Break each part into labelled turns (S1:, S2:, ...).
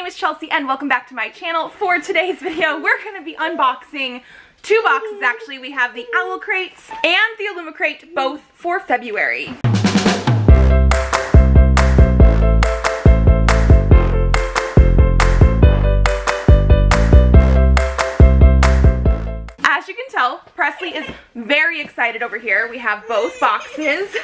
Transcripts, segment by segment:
S1: is Chelsea and welcome back to my channel. For today's video, we're going to be unboxing two boxes actually. We have the Owlcrate and the Illumicrate, both for February. As you can tell, Presley is very excited over here. We have both boxes.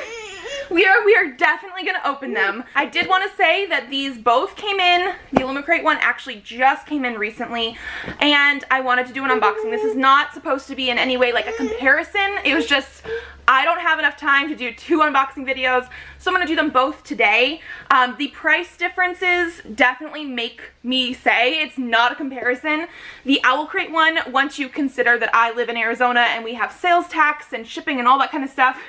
S1: We are definitely going to open them. I did want to say that these both came in. The Illumicrate one actually just came in recently, and I wanted to do an unboxing. This is not supposed to be in any way like a comparison. It was just, I don't have enough time to do two unboxing videos, so I'm going to do them both today. The price differences definitely make me say it's not a comparison. The Owlcrate one, once you consider that I live in Arizona and we have sales tax and shipping and all that kind of stuff,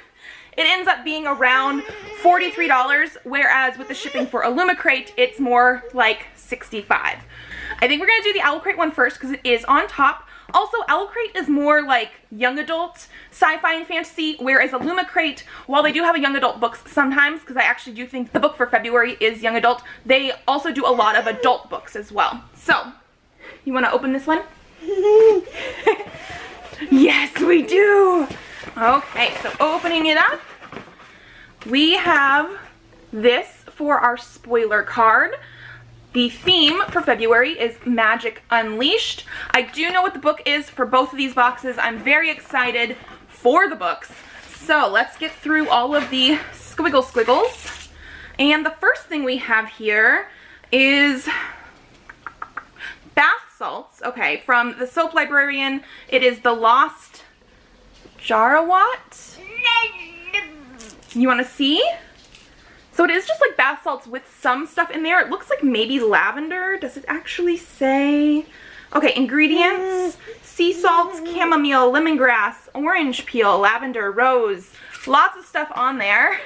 S1: it ends up being around $43, whereas with the shipping for Illumicrate, it's more like $65. I think we're going to do the Owlcrate one first because it is on top. Also, Owlcrate is more like young adult sci-fi and fantasy, whereas Illumicrate, while they do have a young adult books sometimes, because I actually do think the book for February is young adult, they also do a lot of adult books as well. So, you want to open this one? Yes, we do! Okay, so opening it up, we have this for our spoiler card. The theme for February is Magic Unleashed. I do know what the book is for both of these boxes. I'm very excited for the books. So let's get through all of the squiggles. And the first thing we have here is bath salts. Okay, from the Soap Librarian, it is the Lost Jarawat. You want to see? So it is just like bath salts with some stuff in there. It looks like maybe lavender. Does it actually say? Okay, ingredients: sea salts, chamomile, lemongrass, orange peel, lavender, rose. Lots of stuff on there.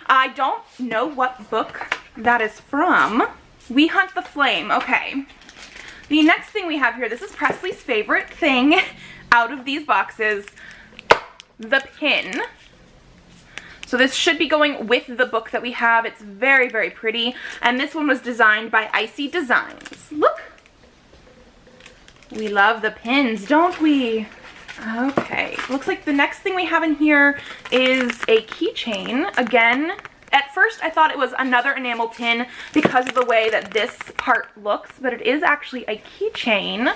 S1: I don't know what book that is from. We Hunt the Flame. Okay. The next thing we have here, this is Presley's favorite thing out of these boxes, the pin. So this should be going with the book that we have. It's very, very pretty. And this one was designed by Icy Designs. Look. We love the pins, don't we? Okay. Looks like the next thing we have in here is a keychain. Again, at first I thought it was another enamel pin because of the way that this part looks, but it is actually a keychain.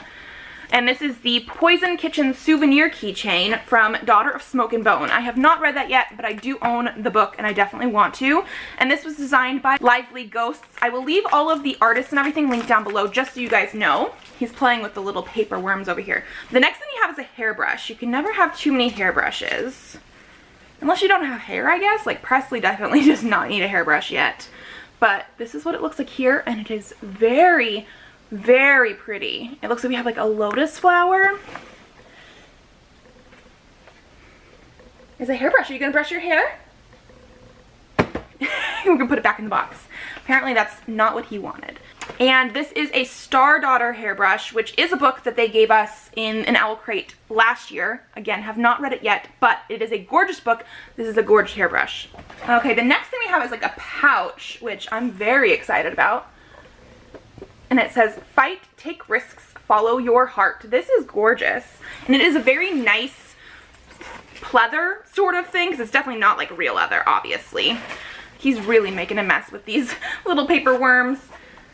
S1: And this is the Poison Kitchen Souvenir Keychain from Daughter of Smoke and Bone. I have not read that yet, but I do own the book and I definitely want to. And this was designed by Lively Ghosts. I will leave all of the artists and everything linked down below just so you guys know. He's playing with the little paper worms over here. The next thing you have is a hairbrush. You can never have too many hairbrushes. Unless you don't have hair, I guess. Like Presley definitely does not need a hairbrush yet. But this is what it looks like here, and it is very, very pretty. It looks like we have like a lotus flower. Is a hairbrush. Are you going to brush your hair? We're going to put it back in the box. Apparently that's not what he wanted. And this is a Star Daughter hairbrush, which is a book that they gave us in an Owlcrate last year. Again, have not read it yet, but it is a gorgeous book. This is a gorgeous hairbrush. Okay, the next thing we have is like a pouch, which I'm very excited about. And it says, fight, take risks, follow your heart. This is gorgeous. And it is a very nice pleather sort of thing, because it's definitely not like real leather, obviously. He's really making a mess with these little paper worms.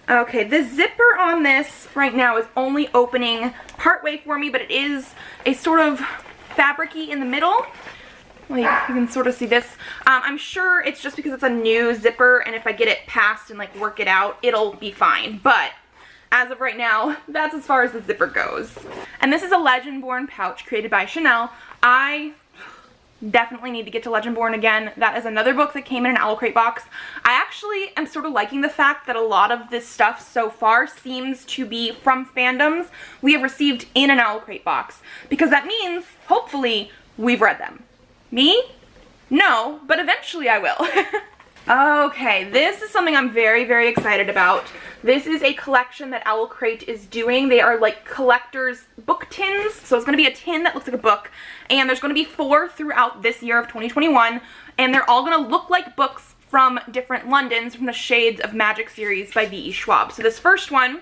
S1: Okay, the zipper on this right now is only opening partway for me, but it is a sort of fabric-y in the middle. Like, you can sort of see this. I'm sure it's just because it's a new zipper, and if I get it past and like work it out, it'll be fine. But as of right now, that's as far as the zipper goes. And this is a Legendborn pouch created by Chanel. I definitely need to get to Legendborn again. That is another book that came in an Owlcrate box. I actually am sort of liking the fact that a lot of this stuff so far seems to be from fandoms we have received in an Owlcrate box, because that means, hopefully, we've read them. Me? No, but eventually I will. Okay, this is something I'm very, very excited about. This is a collection that Owlcrate is doing. They are like collector's book tins. So it's going to be a tin that looks like a book. And there's going to be 4 throughout this year of 2021. And they're all going to look like books from different Londons from the Shades of Magic series by V.E. Schwab. So this first one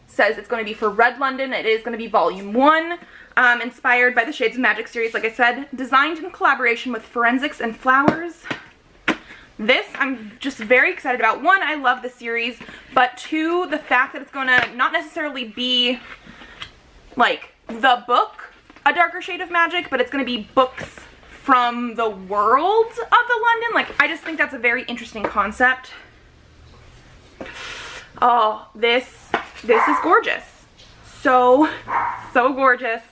S1: says it's going to be for Red London. It is going to be volume 1, inspired by the Shades of Magic series, like I said, designed in collaboration with Forensics and Flowers. This I'm just very excited about. 1, I love the series, but 2, the fact that it's going to not necessarily be like the book, A Darker Shade of Magic, but it's going to be books from the world of the London. Like, I just think that's a very interesting concept. Oh, this is gorgeous. So gorgeous.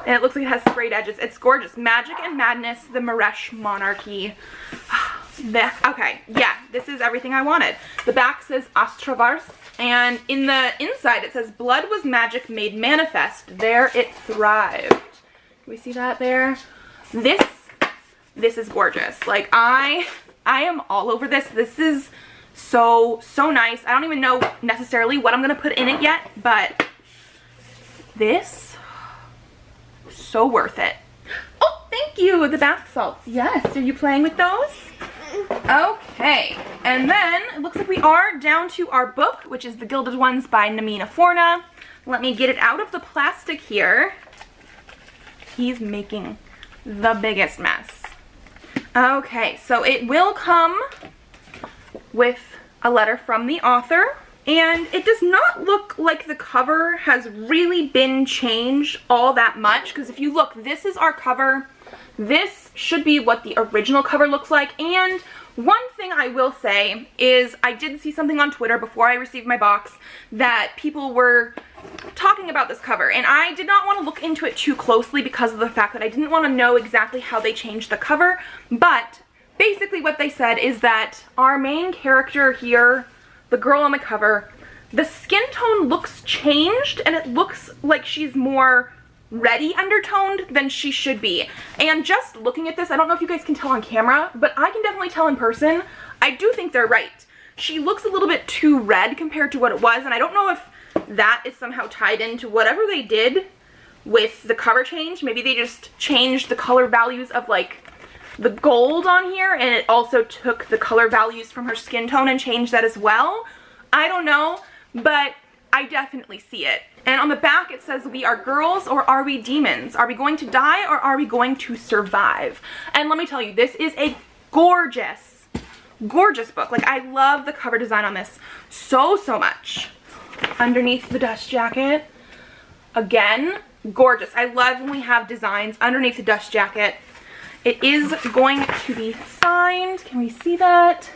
S1: And it looks like it has sprayed edges. It's gorgeous. Magic and Madness, the Maresh Monarchy. Okay, yeah, this is everything I wanted. The back says Astravars, and in the inside it says, blood was magic made manifest. There it thrived. Can we see that there? This is gorgeous. Like, I am all over this. This is so nice. I don't even know necessarily what I'm gonna put in it yet, but this, so worth it. Oh, thank you, the bath salts. Yes, are you playing with those? Okay, and then it looks like we are down to our book, which is The Gilded Ones by Namina Forna. Let me get it out of the plastic here. He's making the biggest mess. Okay, so it will come with a letter from the author, and it does not look like the cover has really been changed all that much, because if you look, this is our cover. This should be what the original cover looks like. And one thing I will say is I did see something on Twitter before I received my box that people were talking about this cover, and I did not want to look into it too closely because of the fact that I didn't want to know exactly how they changed the cover. But basically what they said is that our main character here, the girl on the cover, the skin tone looks changed, and it looks like she's more reddy undertoned than she should be. And just looking at this, I don't know if you guys can tell on camera, but I can definitely tell in person. I do think they're right. She looks a little bit too red compared to what it was, and I don't know if that is somehow tied into whatever they did with the cover change. Maybe they just changed the color values of like the gold on here, and it also took the color values from her skin tone and changed that as well. I don't know, but I definitely see it. And on the back it says, we are girls or are we demons? Are we going to die or are we going to survive? And let me tell you, this is a gorgeous, gorgeous book. Like, I love the cover design on this so much. Underneath the dust jacket, again, gorgeous. I love when we have designs underneath the dust jacket. It is going to be signed. Can we see that?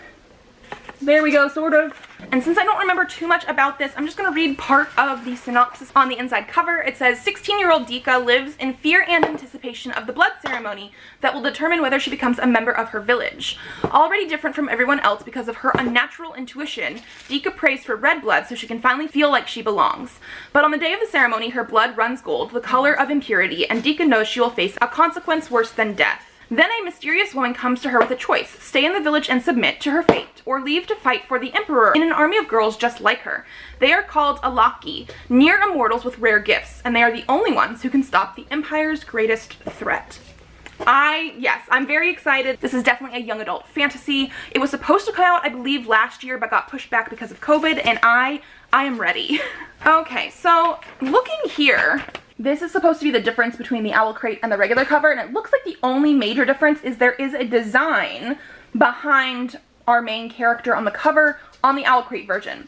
S1: There we go, sort of. And since I don't remember too much about this, I'm just going to read part of the synopsis on the inside cover. It says, 16-year-old Dika lives in fear and anticipation of the blood ceremony that will determine whether she becomes a member of her village. Already different from everyone else because of her unnatural intuition, Dika prays for red blood so she can finally feel like she belongs. But on the day of the ceremony, her blood runs gold, the color of impurity, and Dika knows she will face a consequence worse than death. Then a mysterious woman comes to her with a choice: stay in the village and submit to her fate, or leave to fight for the emperor in an army of girls just like her. They are called Alaki, near immortals with rare gifts, and they are the only ones who can stop the empire's greatest threat. Yes, I'm very excited. This is definitely a young adult fantasy. It was supposed to come out, I believe, last year, but got pushed back because of COVID, and I am ready. Okay, so looking here, this is supposed to be the difference between the Owlcrate and the regular cover, and it looks like the only major difference is there is a design behind our main character on the cover on the Owlcrate version.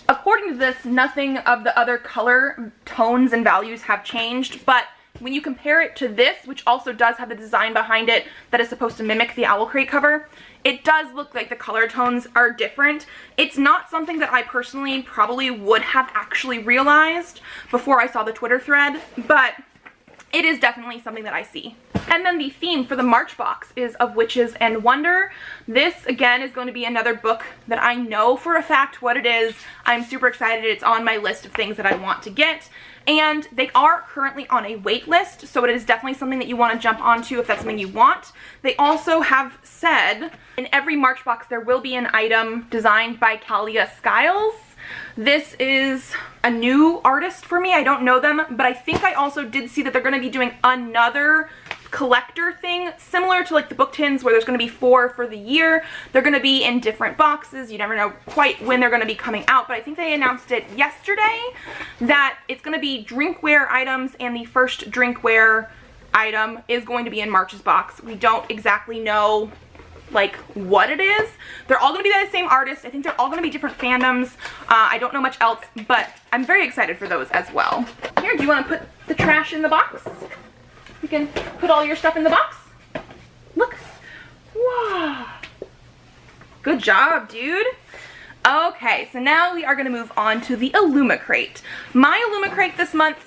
S1: According to this, nothing of the other color tones and values have changed, but when you compare it to this, which also does have the design behind it that is supposed to mimic the Owlcrate cover, it does look like the color tones are different. It's not something that I personally probably would have actually realized before I saw the Twitter thread, but it is definitely something that I see. And then the theme for the March box is of witches and wonder. This, again, is going to be another book that I know for a fact what it is. I'm super excited. It's on my list of things that I want to get. And they are currently on a wait list, so it is definitely something that you want to jump onto if that's something you want. They also have said in every March box there will be an item designed by Kalia Skiles. This is a new artist for me. I don't know them, but I think I also did see that they're going to be doing another collector thing, similar to like the book tins where there's going to be 4 for the year. They're going to be in different boxes. You never know quite when they're going to be coming out, but I think they announced it yesterday that it's going to be drinkware items, and the first drinkware item is going to be in March's box. We don't exactly know like what it is. They're all going to be by the same artist. I think they're all going to be different fandoms. I don't know much else, but I'm very excited for those as well. Here, do you want to put the trash in the box? You can put all your stuff in the box. Look. Wow. Good job, dude. Okay, so now we are going to move on to the Illumicrate. My Illumicrate this month,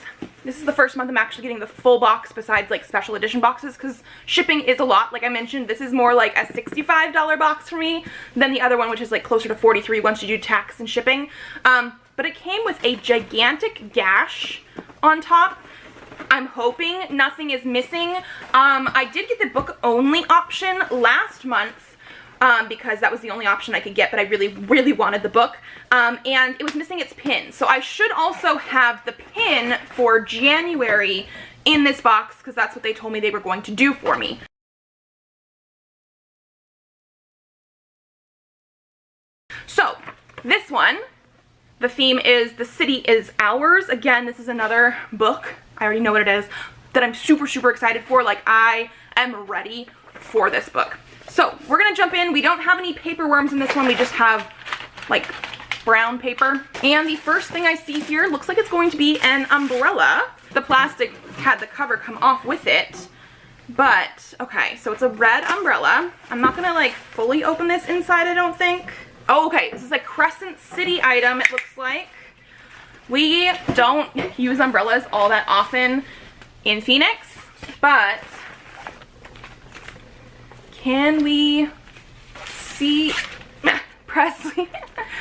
S1: this is the first month I'm actually getting the full box besides like special edition boxes, because shipping is a lot. Like I mentioned, this is more like a $65 box for me than the other one, which is like closer to $43 once you do tax and shipping. But it came with a gigantic gash on top. I'm hoping nothing is missing. I did get the book only option last month, because that was the only option I could get, but I really wanted the book. And it was missing its pin. So I should also have the pin for January in this box, because that's what they told me they were going to do for me. So this one, the theme is The City Is Ours. Again, this is another book, I already know what it is, that I'm super excited for. Like, I am ready for this book. So we're gonna jump in. We don't have any paper worms in this one. We just have like brown paper. And the first thing I see here looks like it's going to be an umbrella. The plastic had the cover come off with it. But, okay, so it's a red umbrella. I'm not gonna like fully open this inside, I don't think. Oh, okay, this is a Crescent City item, it looks like. We don't use umbrellas all that often in Phoenix, but can we see, Presley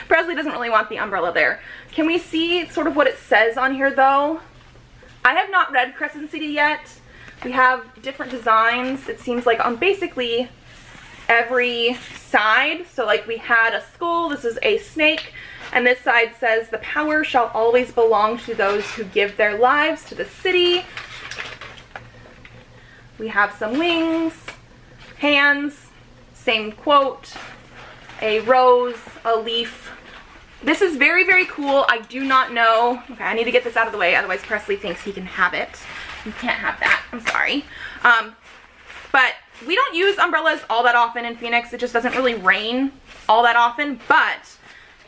S1: doesn't really want the umbrella there. Can we see sort of what it says on here though? I have not read Crescent City yet. We have different designs, it seems like, on basically every side. So like we had a skull, this is a snake, and this side says, "The power shall always belong to those who give their lives to the city." We have some wings, hands, same quote, a rose, a leaf. This is very cool. I do not know. Okay, I need to get this out of the way, otherwise Presley thinks he can have it. You can't have that, I'm sorry. But we don't use umbrellas all that often in Phoenix. It just doesn't really rain all that often, but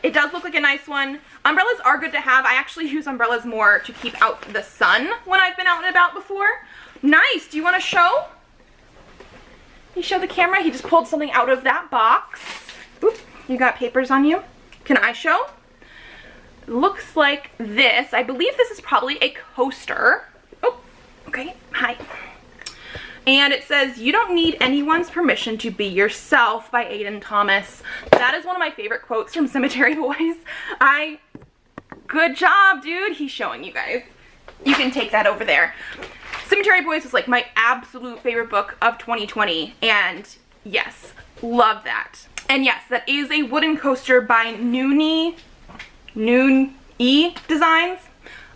S1: it does look like a nice one. Umbrellas are good to have. I actually use umbrellas more to keep out the sun when I've been out and about before. Nice, do you want to show? You show the camera? He just pulled something out of that box. Oop, you got papers on you? Can I show? Looks like this. I believe this is probably a coaster. Oh, okay, hi. And it says, "You don't need anyone's permission to be yourself," by Aiden Thomas. That is one of my favorite quotes from Cemetery Boys. Good job, dude. He's showing you guys. You can take that over there. Cemetery Boys was like my absolute favorite book of 2020. And yes, love that. And yes, that is a wooden coaster by Noon E Designs.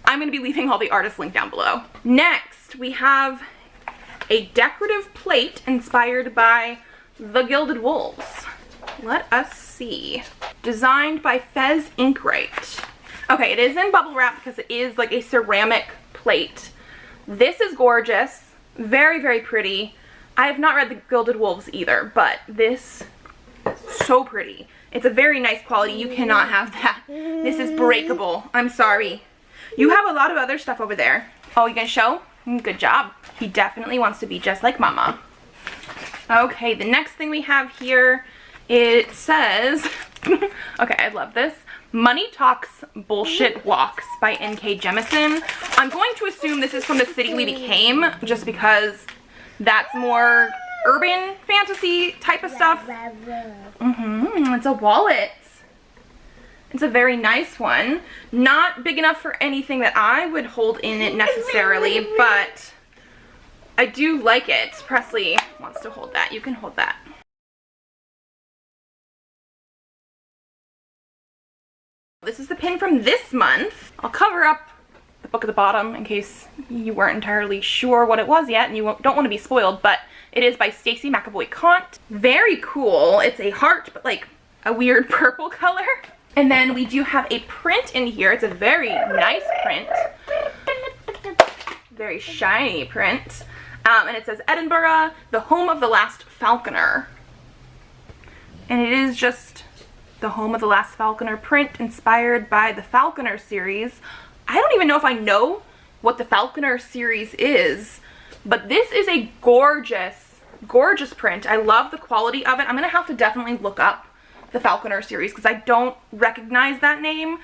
S1: I'm going to be leaving all the artists linked down below. Next, we have a decorative plate inspired by the Gilded Wolves. Let us see. Designed by Fez Inkrite. Okay, it is in bubble wrap because it is like a ceramic plate. This is gorgeous. Very pretty. I have not read the Gilded Wolves either, but this is so pretty. It's a very nice quality. You cannot have that. This is breakable. I'm sorry. You have a lot of other stuff over there. Oh, you gonna show? Good job. He definitely wants to be just like Mama. Okay, the next thing we have here, it says, okay, I love this. Money Talks Bullshit Walks by N.K. Jemisin. I'm going to assume this is from The City We Became, just because that's more urban fantasy type of stuff. It's a wallet. It's a very nice one. Not big enough for anything that I would hold in it necessarily, but I do like it. Presley wants to hold that. You can hold that. This is the pin from this month. I'll cover up the book at the bottom in case you weren't entirely sure what it was yet and you don't want to be spoiled, but it is by Stacey McAvoy Conte. Very cool. It's a heart, but like a weird purple color. And then we do have a print in here. It's a very nice print. Very shiny print. And it says Edinburgh, the home of the last falconer. And it is just the home of the last falconer print inspired by the Falconer series. I don't even know if I know what the Falconer series is, but this is a gorgeous, gorgeous print. I love the quality of it. I'm gonna have to definitely look up the Falconer series because I don't recognize that name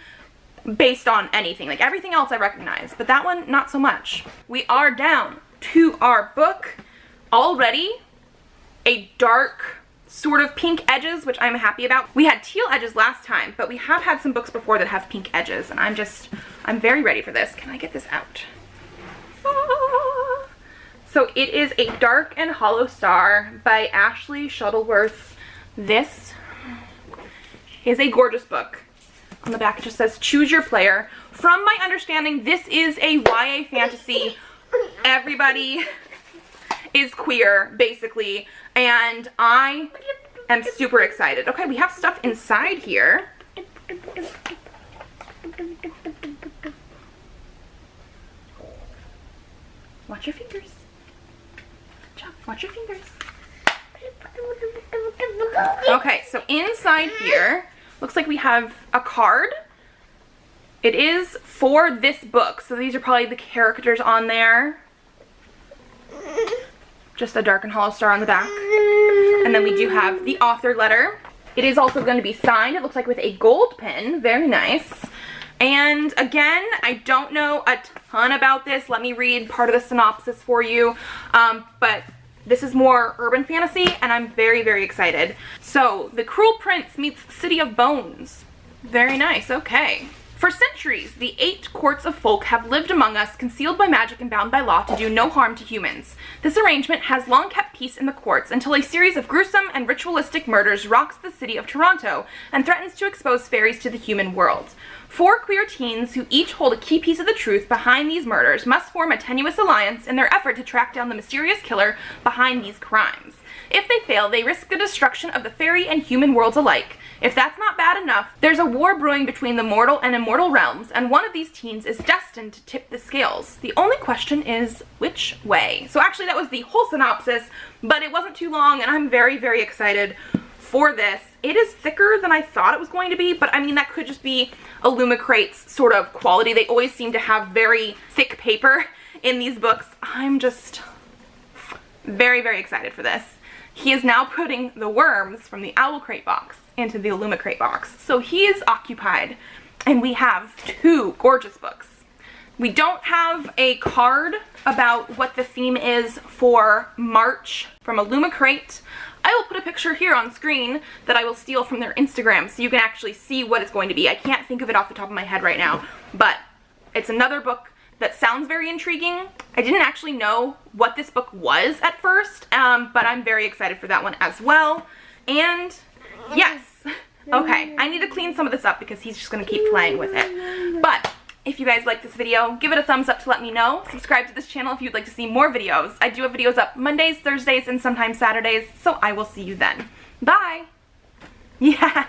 S1: based on anything. Like everything else I recognize, but that one not so much. We are down to our book already. A dark sort of pink edges, which I'm happy about. We had teal edges last time, but we have had some books before that have pink edges, and I'm very ready for this. Can I get this out? Ah. So it is A Dark and Hollow Star by Ashley Shuttleworth. This is a gorgeous book. On the back it just says choose your player. From my understanding, this is a YA fantasy. Everybody is queer, basically, and I am super excited. Okay, we have stuff inside here. Watch your fingers. Watch your fingers. Okay, so inside here, looks like we have a card. It is for this book, so these are probably the characters on there. Just a dark and hollow star on the back. And then we do have the author letter. It is also going to be signed, it looks like with a gold pen. Very nice. And again, I don't know a ton about this. Let me read part of the synopsis for you. But this is more urban fantasy, and I'm very, very excited. So, The Cruel Prince meets City of Bones. Very nice, okay. For centuries, the 8 courts of folk have lived among us, concealed by magic and bound by law to do no harm to humans. This arrangement has long kept peace in the courts until a series of gruesome and ritualistic murders rocks the city of Toronto and threatens to expose fairies to the human world. 4 queer teens who each hold a key piece of the truth behind these murders must form a tenuous alliance in their effort to track down the mysterious killer behind these crimes. If they fail, they risk the destruction of the fairy and human worlds alike. If that's not bad enough, there's a war brewing between the mortal and immortal realms, and one of these teens is destined to tip the scales. The only question is, which way? So actually that was the whole synopsis, but it wasn't too long, and I'm very, very excited for this. It is thicker than I thought it was going to be, but I mean, that could just be Illumicrate's sort of quality. They always seem to have very thick paper in these books. I'm just very, very excited for this. He is now putting the worms from the Owlcrate box into the Illumicrate box. So he is occupied, and we have 2 gorgeous books. We don't have a card about what the theme is for March from Illumicrate. I will put a picture here on screen that I will steal from their Instagram so you can actually see what it's going to be. I can't think of it off the top of my head right now, but it's another book that sounds very intriguing. I didn't actually know what this book was at first, but I'm very excited for that one as well. And yes, okay, I need to clean some of this up because he's just gonna keep playing with it. But if you guys like this video, give it a thumbs up to let me know. Subscribe to this channel if you'd like to see more videos. I do have videos up Mondays, Thursdays, and sometimes Saturdays, so I will see you then. Bye! Yeah.